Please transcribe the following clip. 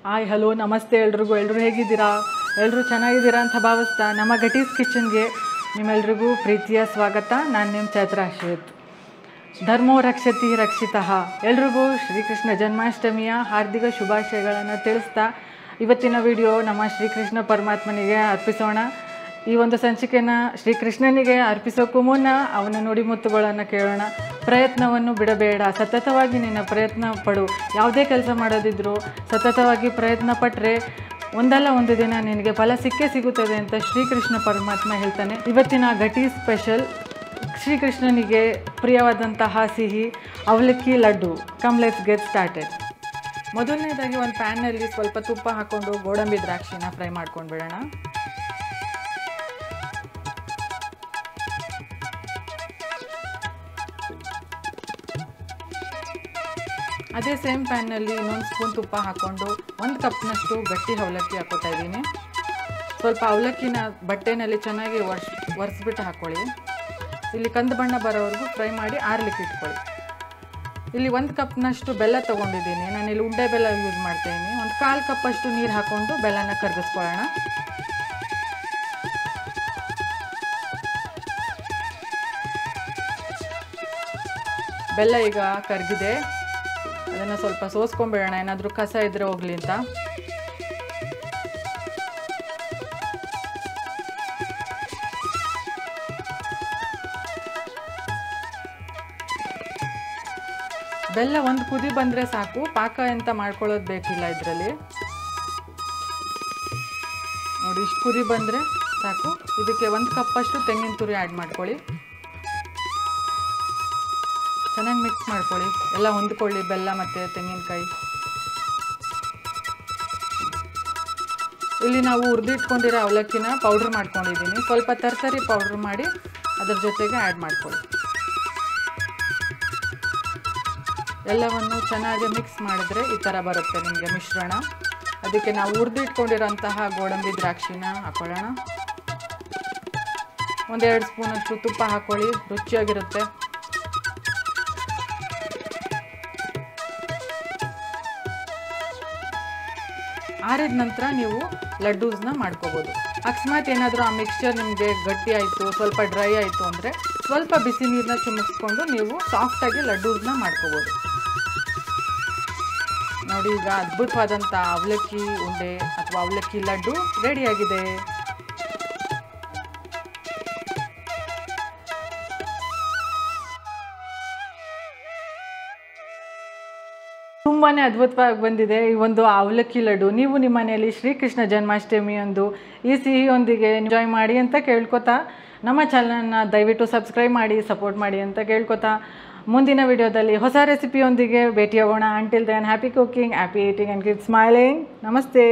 Hi hello ನಮಸ್ತೆ ಎಲ್ರಿಗೂ ಹೇಗಿದ್ದೀರಾ? ಎಲ್ಲರೂ ಚೆನ್ನಾಗಿದ್ದೀರಾ ಅಂತ ಭಾವಿಸ್ತಾ ನಮ್ಮ ಗಟೀಸ್ ಕಿಚನ್ಗೆ ನಿಮ್ಮೆಲ್ರಿಗೂ ಪ್ರೀತಿಯ ಸ್ವಾಗತ. ನಾನು ನಿಮ್ಮ ಚೈತ್ರ ಅಶ್ವಥ್. ಧರ್ಮೋ ರಕ್ಷತಿ ರಕ್ಷಿತಃ. ಎಲ್ರಿಗೂ ಶ್ರೀಕೃಷ್ಣ ಜನ್ಮಾಷ್ಟಮಿಯ ಹಾರ್ದಿಕ ಶುಭಾಶಯಗಳನ್ನು ತಿಳಿಸ್ತಾ ಇವತ್ತಿನ ವಿಡಿಯೋ ನಮ್ಮ ಶ್ರೀಕೃಷ್ಣ ಪರಮಾತ್ಮನಿಗೆ ಅರ್ಪಿಸೋಣ. ಈ ಒಂದು ಸಂಚಿಕೆನ ಶ್ರೀಕೃಷ್ಣನಿಗೆ ಅರ್ಪಿಸೋಕ್ಕೂ ಮುನ್ನ ಅವನ ನುಡಿಮುತ್ತುಗಳನ್ನು ಕೇಳೋಣ. ಪ್ರಯತ್ನವನ್ನು ಬಿಡಬೇಡ, ಸತತವಾಗಿ ನಿನ್ನ ಪ್ರಯತ್ನ ಪಡು. ಯಾವುದೇ ಕೆಲಸ ಮಾಡೋದಿದ್ರೂ ಸತತವಾಗಿ ಪ್ರಯತ್ನ ಪಟ್ಟರೆ ಒಂದಲ್ಲ ಒಂದು ದಿನ ನಿನಗೆ ಫಲ ಸಿಕ್ಕೇ ಸಿಗುತ್ತದೆ ಅಂತ ಶ್ರೀಕೃಷ್ಣ ಪರಮಾತ್ಮ ಹೇಳ್ತಾನೆ. ಇವತ್ತಿನ ಗಟಿ ಸ್ಪೆಷಲ್ ಶ್ರೀಕೃಷ್ಣನಿಗೆ ಪ್ರಿಯವಾದಂತಹ ಸಿಹಿ ಅವಲಕ್ಕಿ laddu. Come let's get started. ಮೊದಲನೇದಾಗಿ ಒಂದು ಪ್ಯಾನ್ನಲ್ಲಿ ಸ್ವಲ್ಪ ತುಪ್ಪ ಹಾಕ್ಕೊಂಡು ಗೋಡಂಬಿ ದ್ರಾಕ್ಷಿನ ಫ್ರೈ ಮಾಡ್ಕೊಂಡು ಬಿಡೋಣ. ಅದೇ ಸೇಮ್ ಪ್ಯಾನ್ನಲ್ಲಿ ಇನ್ನೊಂದು ಸ್ಪೂನ್ ತುಪ್ಪ ಹಾಕ್ಕೊಂಡು 1 ಕಪ್ನಷ್ಟು ಗಟ್ಟಿ ಅವಲಕ್ಕಿ ಹಾಕೋತಾ ಇದ್ದೀನಿ. ಸ್ವಲ್ಪ ಅವಲಕ್ಕಿನ ಬಟ್ಟೆನಲ್ಲಿ ಚೆನ್ನಾಗಿ ಒರೆಸ್ಬಿಟ್ಟು ಹಾಕ್ಕೊಳ್ಳಿ. ಇಲ್ಲಿ ಕಂದು ಬಣ್ಣ ಬರೋವರೆಗೂ ಫ್ರೈ ಮಾಡಿ ಆರ್ಲಿಕ್ಕೆ ಇಟ್ಕೊಳ್ಳಿ. ಇಲ್ಲಿ 1 ಕಪ್ನಷ್ಟು ಬೆಲ್ಲ ತೊಗೊಂಡಿದ್ದೀನಿ. ನಾನಿಲ್ಲಿ ಉಂಡೆ ಬೆಲ್ಲ ಯೂಸ್ ಮಾಡ್ತಾಯಿದ್ದೀನಿ. ಒಂದು 1/4 ಕಪ್ಪಷ್ಟು ನೀರು ಹಾಕ್ಕೊಂಡು ಬೆಲ್ಲನ ಕರಗಿಸ್ಕೊಳ್ಳೋಣ. ಬೆಲ್ಲ ಈಗ ಕರಗಿದೆ. ಅದನ್ನು ಸ್ವಲ್ಪ ಸೋಸ್ಕೊಂಡ್ಬಿಡೋಣ, ಏನಾದರೂ ಕಸ ಇದ್ದರೆ ಹೋಗಲಿ ಅಂತ. ಬೆಲ್ಲ ಒಂದು ಕುದಿ ಬಂದರೆ ಸಾಕು, ಪಾಕ ಅಂತ ಮಾಡ್ಕೊಳ್ಳೋದು ಬೇಕಿಲ್ಲ ಇದರಲ್ಲಿ. ನೋಡಿ, ಇಷ್ಟು ಕುದಿ ಬಂದರೆ ಸಾಕು. ಇದಕ್ಕೆ 1 ಕಪ್ಪಷ್ಟು ತೆಂಗಿನ ತುರಿ ಆ್ಯಡ್ ಮಾಡ್ಕೊಳ್ಳಿ. ಚೆನ್ನಾಗಿ ಮಿಕ್ಸ್ ಮಾಡ್ಕೊಳ್ಳಿ, ಎಲ್ಲ ಹೊಂದ್ಕೊಳ್ಳಿ ಬೆಲ್ಲ ಮತ್ತು ತೆಂಗಿನಕಾಯಿ. ಇಲ್ಲಿ ನಾವು ಹುರಿದಿಟ್ಕೊಂಡಿರೋ ಅವಲಕ್ಕಿನ ಪೌಡ್ರ್ ಮಾಡ್ಕೊಂಡಿದ್ದೀನಿ. ಸ್ವಲ್ಪ ತರಕಾರಿ ಪೌಡ್ರ್ ಮಾಡಿ ಅದ್ರ ಜೊತೆಗೆ ಆ್ಯಡ್ ಮಾಡ್ಕೊಳ್ಳಿ. ಎಲ್ಲವನ್ನು ಚೆನ್ನಾಗಿ ಮಿಕ್ಸ್ ಮಾಡಿದ್ರೆ ಈ ಥರ ಬರುತ್ತೆ ನಿಮಗೆ ಮಿಶ್ರಣ. ಅದಕ್ಕೆ ನಾವು ಹುರಿದಿಟ್ಕೊಂಡಿರೋಂತಹ ಗೋಡಂಬಿ ದ್ರಾಕ್ಷಿನ ಹಾಕ್ಕೊಳ್ಳೋಣ. 1-2 ಸ್ಪೂನಷ್ಟು ತುಪ್ಪ ಹಾಕ್ಕೊಳ್ಳಿ, ರುಚಿಯಾಗಿರುತ್ತೆ. ಆರಿದ ನಂತರ ನೀವು ಲಡ್ಡೂಸ್ನ ಮಾಡ್ಕೋಬೋದು. ಅಕಸ್ಮಾತ್ ಏನಾದರೂ ಆ ಮಿಕ್ಸ್ಚರ್ ನಿಮಗೆ ಗಟ್ಟಿ ಆಯಿತು, ಸ್ವಲ್ಪ ಡ್ರೈ ಆಯಿತು ಅಂದರೆ ಸ್ವಲ್ಪ ಬಿಸಿ ನೀರನ್ನ ಚಿಮುಕಿಸ್ಕೊಂಡು ನೀವು ಸಾಫ್ಟಾಗಿ ಲಡ್ಡೂಸ್ನ ಮಾಡ್ಕೋಬೋದು. ನೋಡಿ, ಈಗ ಅದ್ಭುತವಾದಂಥ ಅವಲಕ್ಕಿ ಉಂಡೆ ಅಥವಾ ಅವಲಕ್ಕಿ ಲಡ್ಡು ರೆಡಿಯಾಗಿದೆ. ತುಂಬಾ ಅದ್ಭುತವಾಗಿ ಬಂದಿದೆ ಈ ಒಂದು ಅವಲಕ್ಕಿ ಲಡ್ಡು. ನೀವು ನಿಮ್ಮ ಮನೆಯಲ್ಲಿ ಶ್ರೀಕೃಷ್ಣ ಜನ್ಮಾಷ್ಟಮಿಯಂದು ಈ ಸಿಹಿಯೊಂದಿಗೆ ಎಂಜಾಯ್ ಮಾಡಿ ಅಂತ ಕೇಳ್ಕೊತಾ, ನಮ್ಮ ಚಾನಲ್ನ ದಯವಿಟ್ಟು ಸಬ್ಸ್ಕ್ರೈಬ್ ಮಾಡಿ, ಸಪೋರ್ಟ್ ಮಾಡಿ ಅಂತ ಕೇಳ್ಕೊತಾ, ಮುಂದಿನ ವಿಡಿಯೋದಲ್ಲಿ ಹೊಸ ರೆಸಿಪಿಯೊಂದಿಗೆ ಭೇಟಿಯಾಗೋಣ. Until then, happy cooking, happy eating and keep smiling. ನಮಸ್ತೆ.